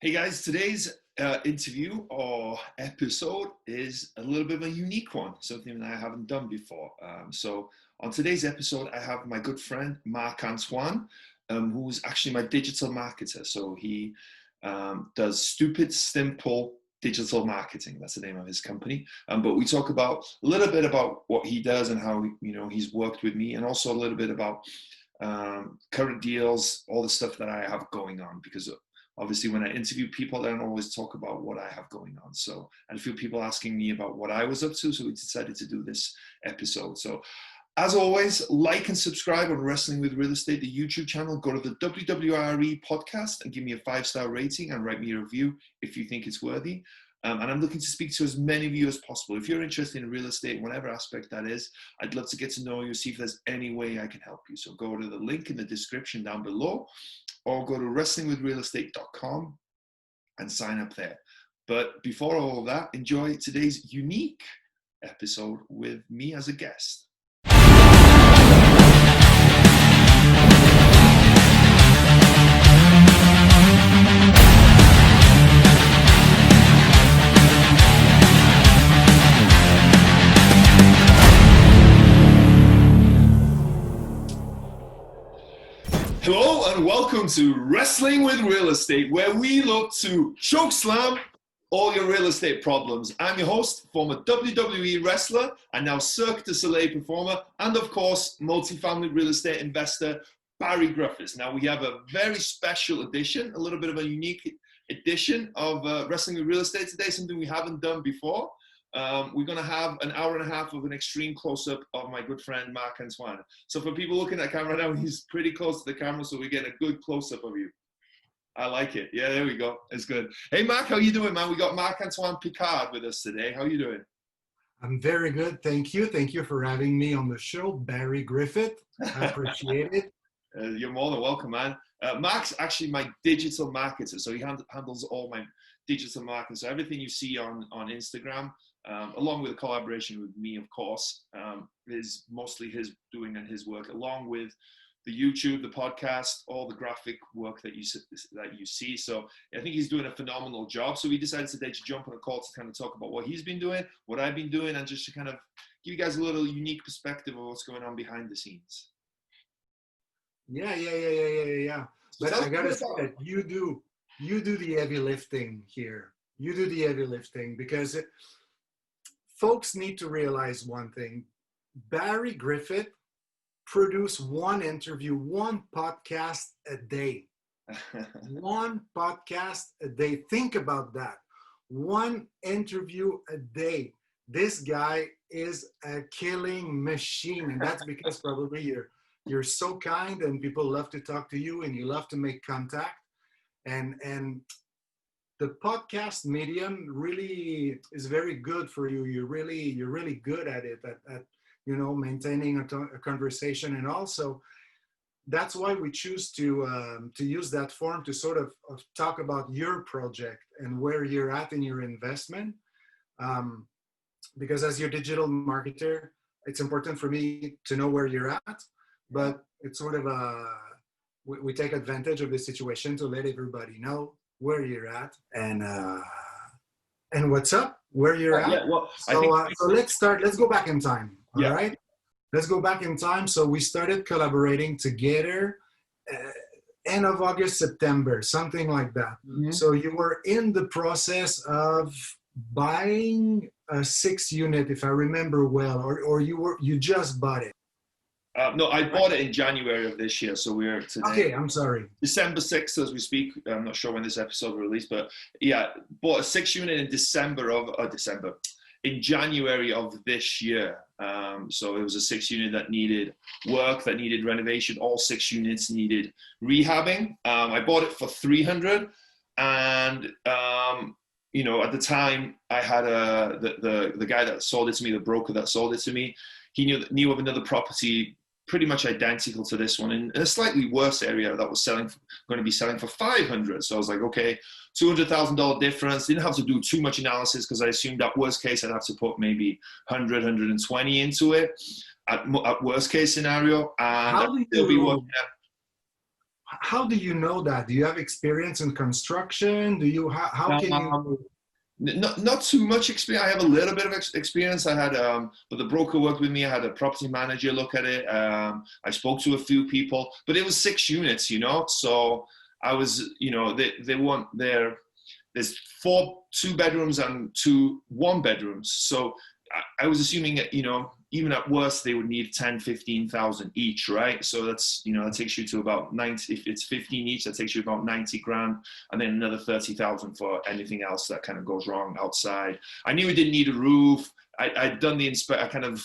Hey guys, today's interview or episode is a little bit of a unique one, something that I haven't done before. So on today's episode, I have my good friend, Marc Antoine, who's actually my digital marketer. So he does Stupid Simple Digital Marketing. That's the name of his company. But we talk about a little bit about what he does and how, he's worked with me, and also a little bit about current deals, all the stuff that I have going on, because obviously, when I interview people, I don't always talk about what I have going on. So, and a few people asking me about what I was up to, so we decided to do this episode. So, as always, like and subscribe on Wrestling with Real Estate, the YouTube channel. Go to the WWRE Podcast and give me a 5-star rating and write me a review if you think it's worthy. And I'm looking to speak to as many of you as possible. If you're interested in real estate, whatever aspect that is, I'd love to get to know you, see if there's any way I can help you. So go to the link in the description down below, or go to wrestlingwithrealestate.com and sign up there. But before all of that, enjoy today's unique episode with me as a guest. Hello and welcome to Wrestling with Real Estate, where we look to chokeslam all your real estate problems. I'm your host, former WWE wrestler and now Cirque du Soleil performer, and of course, multifamily real estate investor, Barri Griffiths. Now we have a very special edition, a little bit of a unique edition of Wrestling with Real Estate today, something we haven't done before. We're going to have an hour and a half of an extreme close-up of my good friend, Marc Antoine. So for people looking at the camera now, he's pretty close to the camera, so we get a good close-up of you. I like it. Yeah, there we go. It's good. Hey, Marc, how you doing, man? We got Marc Antoine Picard with us today. How you doing? I'm very good. Thank you. Thank you for having me on the show, Barri Griffiths. I appreciate it. You're more than welcome, man. Marc's actually my digital marketer, so he handles all my digital marketing. So everything you see on Instagram, along with a collaboration with me, of course, is mostly his doing and his work, along with the YouTube, the podcast, all the graphic work that you see. So I think he's doing a phenomenal job. So we decided today to jump on a call to kind of talk about what he's been doing, what I've been doing, and just to kind of give you guys a little unique perspective of what's going on behind the scenes. Yeah. But I gotta say that you do the heavy lifting here. You do the heavy lifting because folks need to realize one thing. Barri Griffiths produce one interview, one podcast a day. One podcast a day. Think about that. One interview a day. This guy is a killing machine, and that's because probably you're so kind and people love to talk to you and you love to make contact. And the podcast medium really is very good for you. You're really good at it, at maintaining a conversation. And also that's why we choose to use that form to sort of talk about your project and where you're at in your investment. Because as your digital marketer, it's important for me to know where you're at, but it's sort of we take advantage of the situation to let everybody know where you're at and what's up, where you're at. Yeah, well, so let's start. Let's go back in time. All yeah. right. Let's go back in time. So we started collaborating together end of August, September, something like that. Mm-hmm. So you were in the process of buying a 6-unit, if I remember well, or you just bought it. No, I bought it in January of this year, so we're today. Okay, I'm sorry. December 6th as we speak. I'm not sure when this episode will release, but yeah, bought a 6-unit in January of this year. So it was a 6-unit that needed work, that needed renovation. All 6 units needed rehabbing. I bought it for $300, and at the time I had the guy that sold it to me, the broker that sold it to me, he knew of another property pretty much identical to this one in a slightly worse area that was going to be selling for $500. So I was like, okay, $200,000 difference. Didn't have to do too much analysis because I assumed that worst case I'd have to put maybe 100, 120 into it at worst case scenario, and how do you know that? Do you have experience in construction? Do you, how can you? Not too much experience. I have a little bit of experience. I had, but the broker worked with me. I had a property manager look at it. I spoke to a few people, but it was 6 units, so I was, they weren't there. There's 4 2-bedrooms and 2 1-bedrooms. So I was assuming that, even at worst, they would need 10, 15,000 each, right? So that's, that takes you to about 90, if it's 15 each, that takes you about 90 grand, and then another 30,000 for anything else that kind of goes wrong outside. I knew it didn't need a roof. I'd done the inspection, I kind of,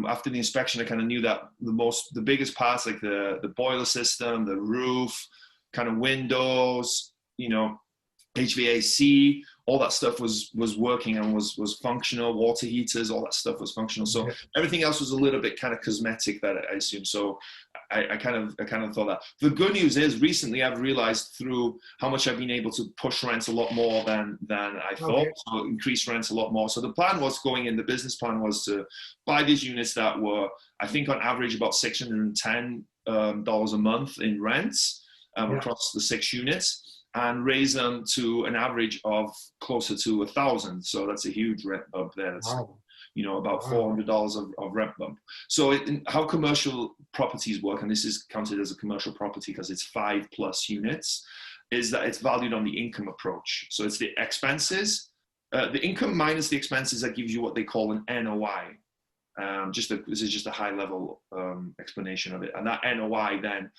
after the inspection, I kind of knew that the biggest parts, like the boiler system, the roof, kind of windows, HVAC, all that stuff was working and was functional. Water heaters, all that stuff was functional. So everything else was a little bit kind of cosmetic, that I assume. So I kind of thought that. The good news is, recently I've realized through how much I've been able to push rents a lot more than I thought. So increase rents a lot more. So the plan was going in. The business plan was to buy these units that were, I think, on average about $610 a month in rents across the 6 units, and raise them to an average of closer to 1,000. So that's a huge rent bump there. That's, about $400 of rent bump. So how commercial properties work, and this is counted as a commercial property because it's 5+ units, is that it's valued on the income approach. So it's the expenses, the income minus the expenses, that gives you what they call an NOI. This is just a high level explanation of it. And that NOI then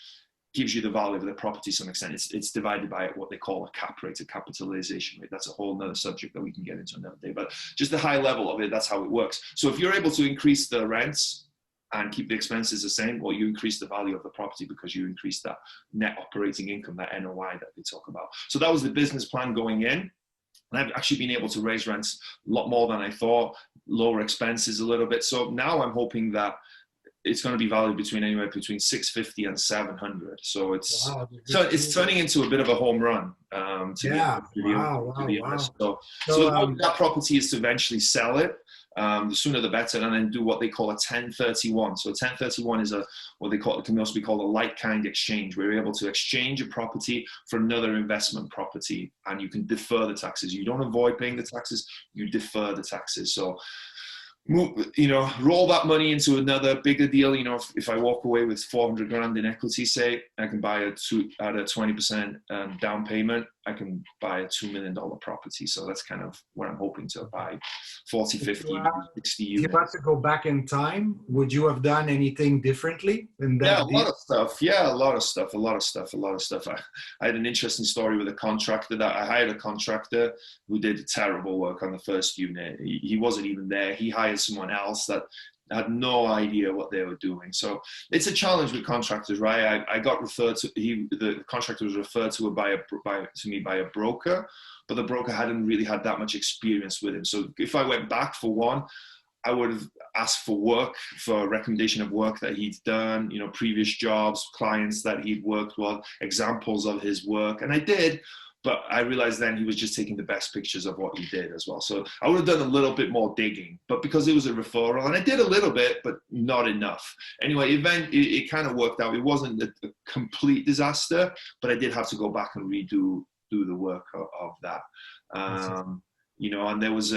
gives you the value of the property to some extent. It's divided by what they call a cap rate, a capitalization rate. That's a whole nother subject that we can get into another day, but just the high level of it, that's how it works. So if you're able to increase the rents and keep the expenses the same, well, you increase the value of the property because you increase that net operating income, that NOI that they talk about. So that was the business plan going in. And I've actually been able to raise rents a lot more than I thought, lower expenses a little bit. So now I'm hoping that it's going to be valued anywhere between 650 and 700. So it's turning into a bit of a home run. To be honest. So that property is to eventually sell it. The sooner the better, and then do what they call a 1031. So 1031 is it can also be called a like-kind exchange, where you're able to exchange a property for another investment property, and you can defer the taxes. You don't avoid paying the taxes, you defer the taxes. So roll that money into another bigger deal. If I walk away with 400 grand in equity, say, I can buy at a 20% down payment, I can buy a $2 million property. So that's kind of what I'm hoping to buy, 40, 50, 60 units. If you had to go back in time, would you have done anything differently in that? Yeah, a lot of stuff. I had an interesting story with a contractor that I hired a contractor who did terrible work on the first unit. He wasn't even there. He hired someone else that had no idea what they were doing. So it's a challenge with contractors, right? I got referred to, the contractor was referred to me by a broker, but the broker hadn't really had that much experience with him. So if I went back for one, I would have asked for a recommendation of work that he'd done, previous jobs, clients that he'd worked with, examples of his work. And I did, but I realized then he was just taking the best pictures of what he did as well. So I would have done a little bit more digging, but because it was a referral, and I did a little bit, but not enough. Anyway, it kind of worked out. It wasn't a complete disaster, but I did have to go back and redo the work of that. And there was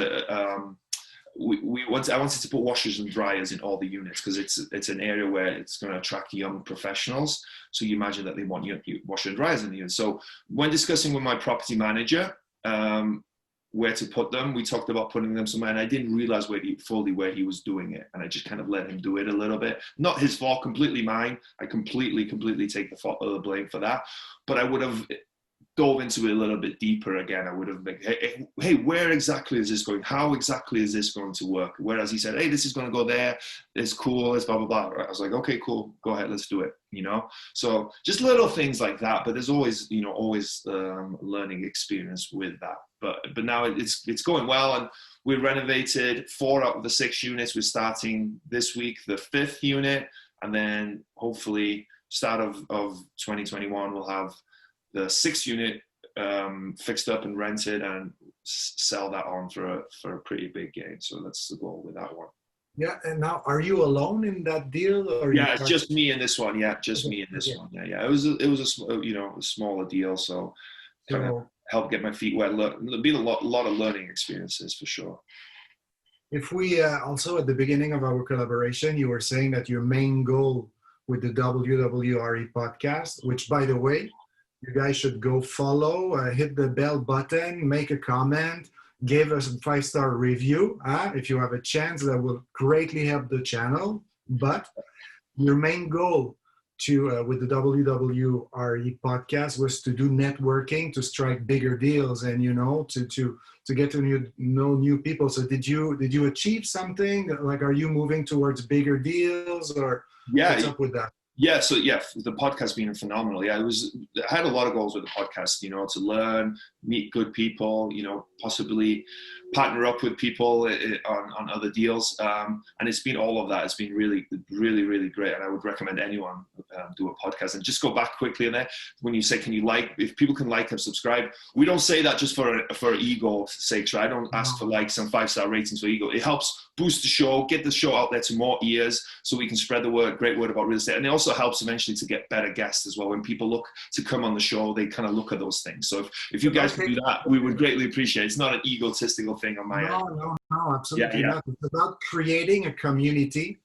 I wanted to put washers and dryers in all the units because it's an area where it's going to attract young professionals. So you imagine that they want washer and dryers in the unit. So when discussing with my property manager where to put them, we talked about putting them somewhere, and I didn't realize fully where he was doing it, and I just kind of let him do it a little bit. Not his fault, completely mine. I completely take the blame for that. But I would have dove into it a little bit deeper again. I would have been, hey, where exactly is this going? How exactly is this going to work? Whereas he said, hey, this is going to go there. It's cool. It's blah, blah, blah. I was like, okay, cool. Go ahead. Let's do it. So just little things like that. But there's always learning experience with that. But now it's going well. And we renovated 4 out of the 6 units. We're starting this week, the 5th unit. And then hopefully start of 2021, we'll have the 6th unit fixed up and rented and sell that on for a pretty big gain. So that's the goal with that one. Yeah, and now are you alone in that deal, or Yeah, it's just me in this one. Yeah, just me in this Okay. one. Yeah. It was a smaller deal, so kind of So helped get my feet wet. Be a lot of learning experiences for sure. if we also at the beginning of our collaboration, you were saying that your main goal with the WWRE podcast, which by the way, you guys should go follow, hit the bell button, make a comment, give us a 5-star review. If you have a chance, that will greatly help the channel. But your main goal to with the WWRE podcast was to do networking, to strike bigger deals, and to get to know new people. So did you achieve something? Like, are you moving towards bigger deals, or what's up with that? Yeah, so the podcast being phenomenal. Yeah, I had a lot of goals with the podcast, to learn, meet good people, possibly partner up with people on other deals. And it's been all of that. It's been really, really, really great. And I would recommend anyone do a podcast. And just go back quickly on there. When you say, if people can like and subscribe, we don't say that just for ego's sake. Right? I don't ask for likes and 5-star ratings for ego. It helps boost the show, get the show out there to more ears so we can spread the great word about real estate. And it also helps eventually to get better guests as well. When people look to come on the show, they kind of look at those things. So if you guys can do that, we would greatly appreciate it. It's not an egotistical thing on my end. No, absolutely not. It's about creating a community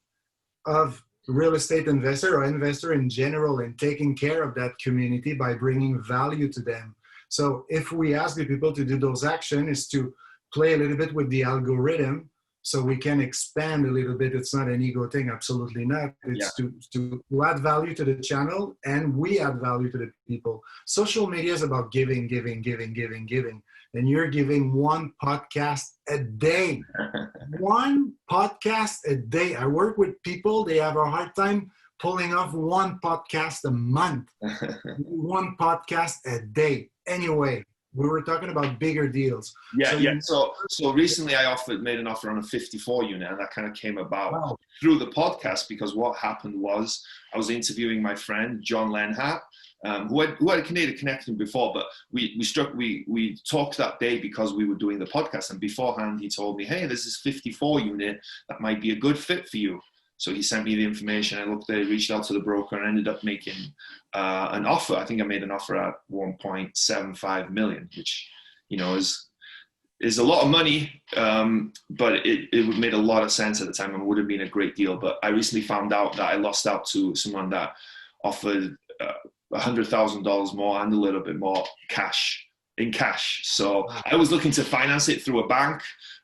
of real estate investor or investor in general and taking care of that community by bringing value to them. So if we ask the people to do those actions, is to play a little bit with the algorithm so we can expand a little bit. It's not an ego thing, absolutely not. It's to add value to the channel, and we add value to the people. Social media is about giving. And you're giving one podcast a day. One podcast a day. I work with people, they have a hard time pulling off one podcast a month. One podcast a day. Anyway, we were talking about bigger deals. So recently I made an offer on a 54 unit, and that kind of came about through the podcast, because what happened was I was interviewing my friend, John Lenhart, who had a Canadian connection before, but we talked that day because we were doing the podcast. And beforehand, he told me, hey, there's this 54 unit that might be a good fit for you. So he sent me the information. I looked there, reached out to the broker, and ended up making an offer. I think I made an offer at 1.75 million, which, is a lot of money, but it made a lot of sense at the time and would have been a great deal. But I recently found out that I lost out to someone that offered $100,000 more and a little bit more in cash. So I was looking to finance it through a bank.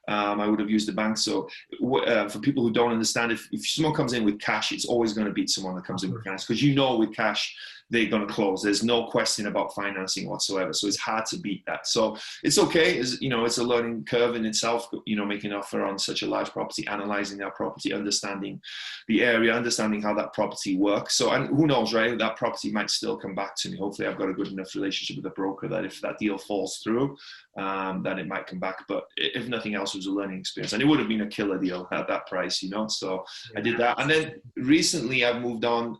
I would have used the bank. So for people who don't understand, if someone comes in with cash, it's always going to beat someone that comes in with cash, because with cash, they're going to close. There's no question about financing whatsoever. So it's hard to beat that. So it's okay. It's a learning curve in itself, making an offer on such a large property, analyzing that property, understanding the area, understanding how that property works. So, and who knows, right? That property might still come back to me. Hopefully I've got a good enough relationship with the broker that if that deal falls through, then it might come back. But if nothing else, it was a learning experience, and it would have been a killer deal at that price, So I did that. And then recently I've moved on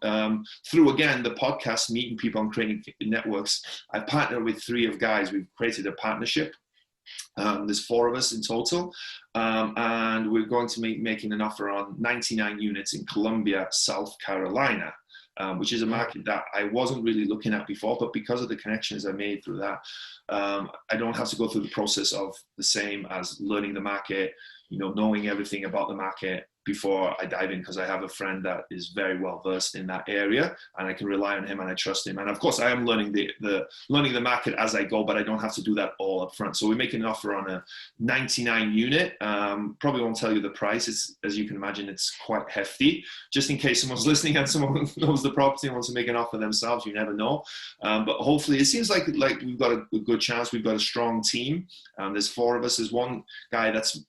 through, again, the podcast, meeting people and creating networks. I partnered with 3 of guys. We've created a partnership. There's 4 of us in total. And we're going to be making an offer on 99 units in Columbia, South Carolina. Which is a market that I wasn't really looking at before, but because of the connections I made through that, I don't have to go through the process of the same as learning the market, knowing everything about the market before I dive in, because I have a friend that is very well versed in that area, and I can rely on him and I trust him. And of course, I am learning the market as I go, but I don't have to do that all up front. So we're making an offer on a 99 unit. Probably won't tell you the price. It's, as you can imagine, it's quite hefty. Just in case someone's listening and someone knows the property and wants to make an offer themselves, you never know. But hopefully, it seems like we've got a good chance. We've got a strong team. There's 4 of us. There's one guy that's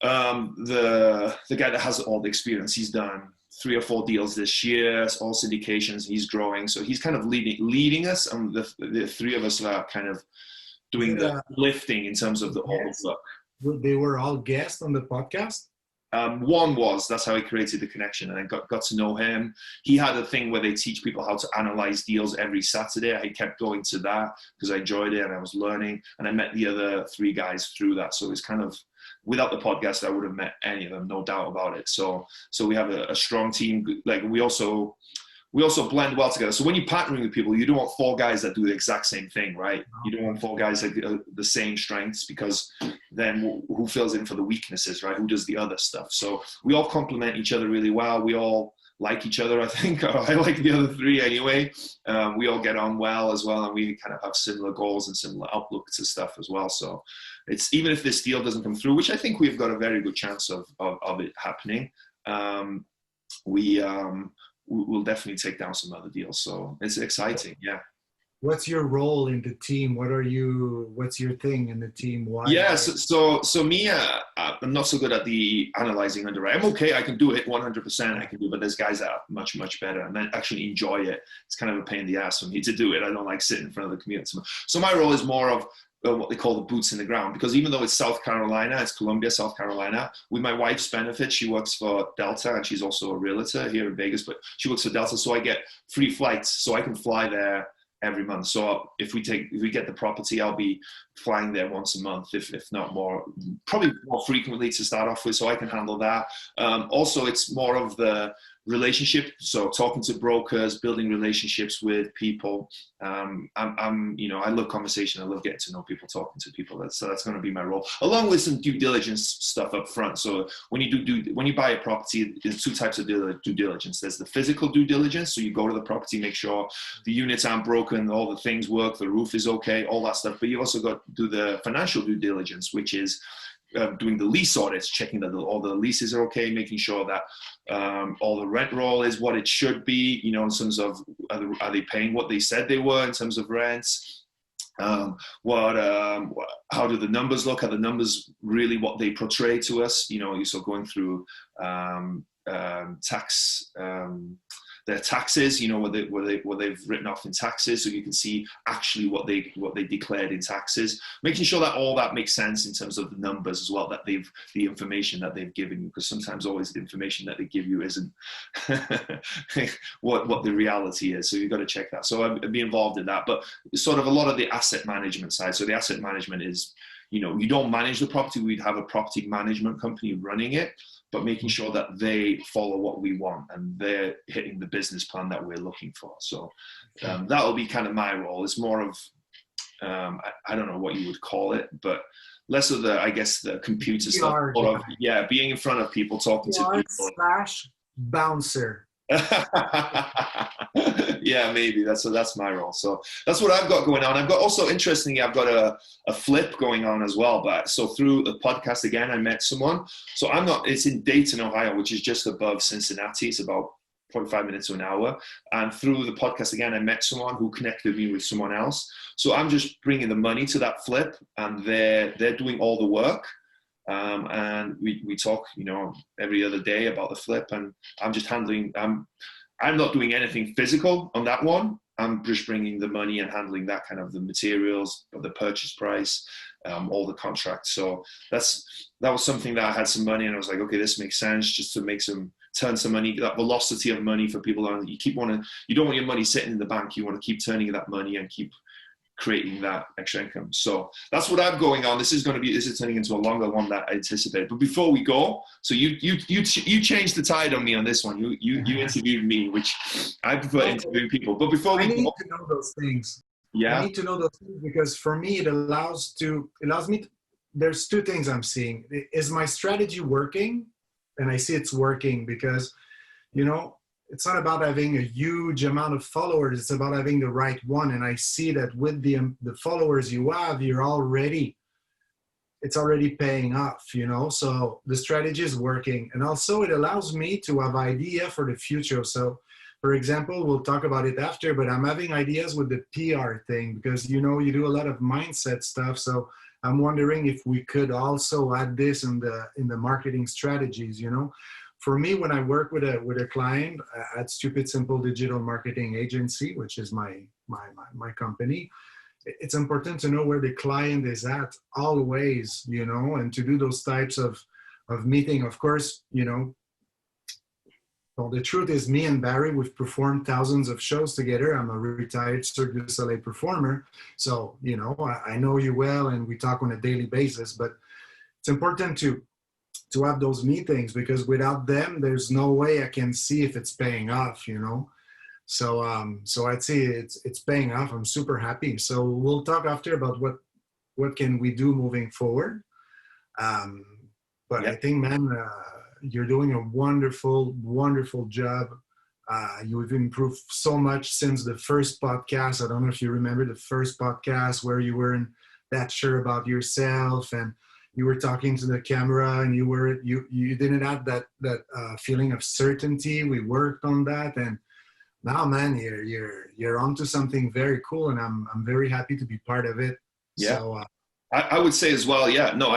the guy that has all the experience. He's done 3 or 4 deals this year, all syndications. He's growing, so he's kind of leading us, and the 3 of us are kind of doing the lifting in terms of all the work. They were all guests on the podcast. That's how I created the connection, and I got to know him. He had a thing where they teach people how to analyze deals every Saturday. I kept going to that because I enjoyed it and I was learning, and I met the other 3 guys through that. So it's kind of, without the podcast, I would have met any of them, no doubt about it. So we have a strong team. Like we also blend well together. So when you're partnering with people, you don't want 4 guys that do the exact same thing, right? You don't want 4 guys that do the same strengths, because then who fills in for the weaknesses, right? Who does the other stuff? So we all complement each other really well. We all like each other, I think. I like the other 3 anyway. We all get on well as well, and we kind of have similar goals and similar outlook to stuff as well. So it's, even if this deal doesn't come through, which I think we've got a very good chance of it happening, we'll definitely take down some other deals. So it's exciting. Yeah. What's your role in the team? What's your thing in the team? Why? Yeah. So me, I'm not so good at the analyzing underwriting. I'm okay. I can do it 100%. I can do it, but there's guys that are much, much better and I actually enjoy it. It's kind of a pain in the ass for me to do it. I don't like sitting in front of the computer. So my role is more of what they call the boots in the ground, because even though it's South Carolina, it's Columbia, South Carolina, with my wife's benefit, she works for Delta, and she's also a realtor here in Vegas, but she works for Delta, so I get free flights, so I can fly there every month. So if we get the property, I'll be flying there once a month, if not more, probably more frequently to start off with, so I can handle that. Also, it's more of the relationship, so talking to brokers, building relationships with people. I love conversation. I love getting to know people, talking to people. So that's going to be my role, along with some due diligence stuff up front. So when you buy a property, there's 2 types of due diligence. There's the physical due diligence, so you go to the property, make sure the units aren't broken, all the things work, the roof is okay, all that stuff. But you also got to do the financial due diligence, which is doing the lease audits, checking that all the leases are okay, making sure that all the rent roll is what it should be, in terms of are they paying what they said they were in terms of rents. How do the numbers look? Are the numbers really what they portray to us? So going through their taxes, what they've written off in taxes, so you can see actually what they declared in taxes. Making sure that all that makes sense in terms of the numbers as well, that the information that they've given you, because sometimes always the information that they give you isn't what the reality is. So you've got to check that. So I'd be involved in that, but sort of a lot of the asset management side. So the asset management is, you don't manage the property. We'd have a property management company running it, but making sure that they follow what we want and they're hitting the business plan that we're looking for. So that'll be kind of my role. It's more of, I don't know what you would call it, but less of the computer stuff. Being in front of people, talking to people. /bouncer. Yeah, maybe that's my role. So that's what I've got going on. I've got also, interestingly, I've got a flip going on as well. But so through the podcast again, I met someone. So it's in Dayton, Ohio, which is just above Cincinnati. It's about 45 minutes to an hour. And through the podcast again, I met someone who connected me with someone else. So I'm just bringing the money to that flip, and they're doing all the work. And we talk, every other day about the flip, and I'm just handling, I'm not doing anything physical on that one. I'm just bringing the money and handling that kind of the materials, the purchase price, all the contracts. So that was something that I had some money, and I was like, okay, this makes sense, just to turn some money, that velocity of money for people. You don't want your money sitting in the bank. You want to keep turning that money and keep creating that extra income. So that's what I'm going on. This is turning into a longer one that I anticipate. But before we go, so you changed the tide on me on this one. You interviewed me, which I prefer interviewing people. But before we go, I need to know those things. Yeah. I need to know those things because for me it allows me to, there's 2 things I'm seeing. Is my strategy working? And I see it's working because, it's not about having a huge amount of followers. It's about having the right one. And I see that with the followers you have, it's already paying off, So the strategy is working. And also it allows me to have idea for the future. So for example, we'll talk about it after, but I'm having ideas with the PR thing because, you do a lot of mindset stuff. So I'm wondering if we could also add this in the marketing strategies, For me, when I work with a client at Stupid Simple Digital Marketing Agency, which is my company, it's important to know where the client is at always, and to do those types of meeting. Of course, well, the truth is, me and Barry, we've performed thousands of shows together. I'm a retired Cirque du Soleil performer. So, I know you well, and we talk on a daily basis, but it's important to have those meetings, because without them, there's no way I can see if it's paying off, So, I'd say it's paying off. I'm super happy. So we'll talk after about what can we do moving forward. But I think, man, you're doing a wonderful, wonderful job. You've improved so much since the first podcast. I don't know if you remember the first podcast where you weren't that sure about yourself, and you were talking to the camera, and you didn't have that feeling of certainty. We worked on that, and now, man, you're onto something very cool, and I'm very happy to be part of it. Yeah. So, I would say as well, yeah. No,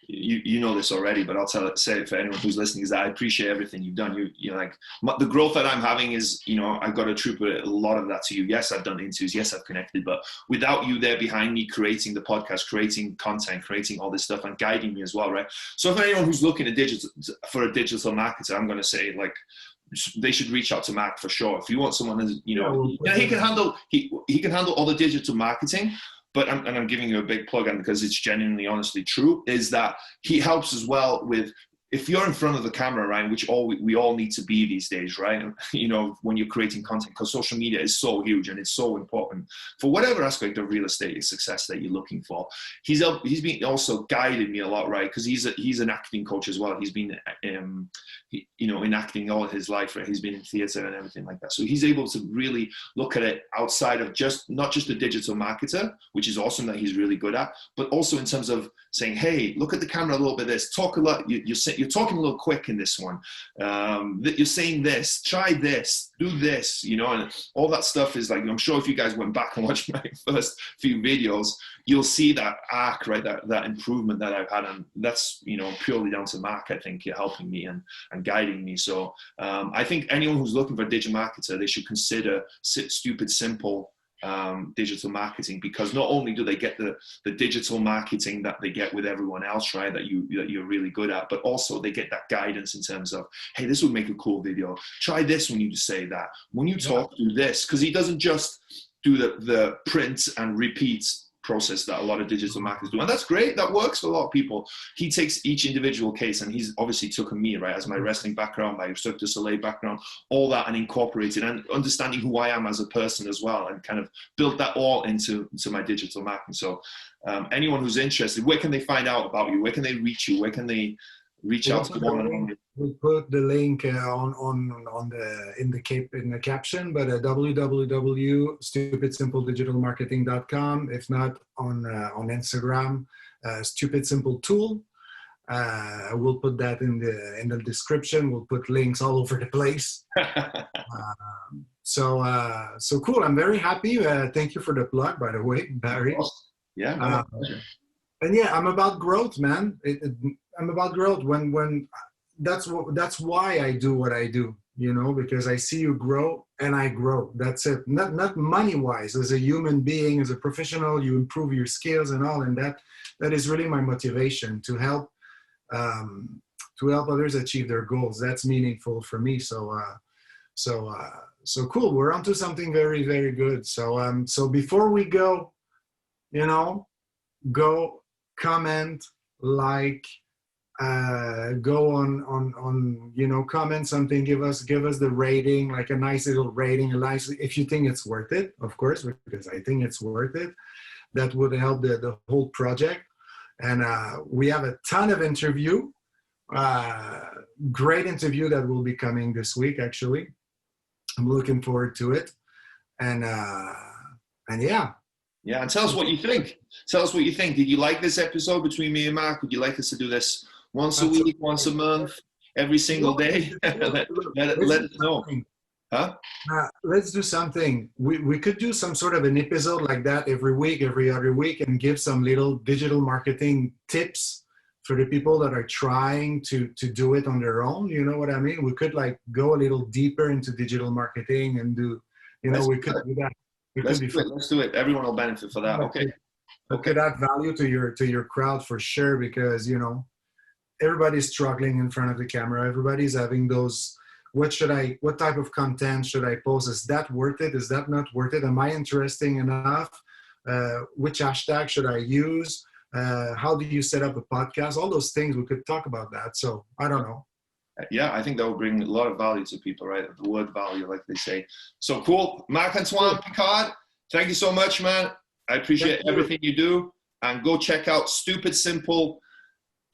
you know this already, but I'll say it for anyone who's listening, is that I appreciate everything you've done. The growth that I'm having is, I've got to attribute a lot of that to you. Yes, I've done interviews. Yes, I've connected, but without you there behind me, creating the podcast, creating content, creating all this stuff, and guiding me as well, right? So for anyone who's looking at for a digital marketer, I'm going to say, like, they should reach out to Marc for sure. If you want someone who's, he can handle all the digital marketing. But I'm giving you a big plug, and because it's genuinely, honestly true, is that he helps as well with, if you're in front of the camera, right, which we all need to be these days, right? When you're creating content, because social media is so huge and it's so important for whatever aspect of real estate success that you're looking for. He's been also guided me a lot, right? Because he's an acting coach as well. He's been in acting all his life, right? He's been in theater and everything like that. So he's able to really look at it outside of not just a digital marketer, which is awesome that he's really good at, but also in terms of saying, hey, look at the camera a little bit, this, talk a lot, you're talking a little quick in this one, you're saying this, try this, do this, and all that stuff is like, I'm sure if you guys went back and watched my first few videos, you'll see that arc, right, that improvement that I've had, and that's, purely down to Marc, I think, helping me and guiding me. So I think anyone who's looking for a digital marketer, they should consider Stupid Simple digital marketing, because not only do they get the digital marketing that they get with everyone else, right, that you're really good at, but also they get that guidance in terms of, hey, this would make a cool video, try this when you say that, when you talk, do this, because he doesn't just do the print and repeat process that a lot of digital marketers do, and that's great, that works for a lot of people. He takes each individual case, and he's obviously taken me, right, as my wrestling background, my Cirque du Soleil background, all that, and incorporated and understanding who I am as a person as well, and kind of built that all into my digital marketing. So anyone who's interested, where can they find out about you? Where can they reach you? Where can they reach out to one-on-one? We'll put the link in the caption, but www.stupidsimpledigitalmarketing.com. If not, on Instagram, Stupid Simple Tool. We'll put that in the description. We'll put links all over the place. So cool. I'm very happy. Thank you for the plug, by the way, Barry. Yeah. And yeah, I'm about growth, man. I'm about growth. When that's why I do what I do, because I see you grow and I grow. That's it. Not money wise. As a human being, as a professional, you improve your skills and all, and that is really my motivation to help others achieve their goals. That's meaningful for me. So cool. We're onto something very, very good. So before we go, go comment, like, go on comment something, give us the rating, like a nice little rating, if you think it's worth it, of course, because I think it's worth it. That would help the whole project. And we have a ton of interview, great interview that will be coming this week, actually. I'm looking forward to it. And yeah. Yeah, and tell us what you think. Tell us what you think. Did you like this episode between me and Marc? Would you like us to do this once a week, once a month, every single day? let us know. Huh? Let's do something. We could do some sort of an episode like that every week, every other week, and give some little digital marketing tips for the people that are trying to do it on their own. You know what I mean? We could like go a little deeper into digital marketing and do, we could do that. Let's do it. Everyone will benefit for that. Okay. Could add value to your crowd for sure, because everybody's struggling in front of the camera. Everybody's having those, what type of content should I post? Is that worth it? Is that not worth it? Am I interesting enough? Which hashtag should I use? How do you set up a podcast? All those things, we could talk about that. So I don't know. Yeah, I think that will bring a lot of value to people, right? The word value, like they say. So cool. Marc-Antoine Picard, thank you so much, man. I appreciate everything you do. And go check out Stupid Simple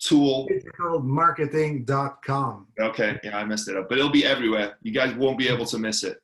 Tool. Marketing.com. Okay, yeah, I messed it up. But it'll be everywhere. You guys won't be able to miss it.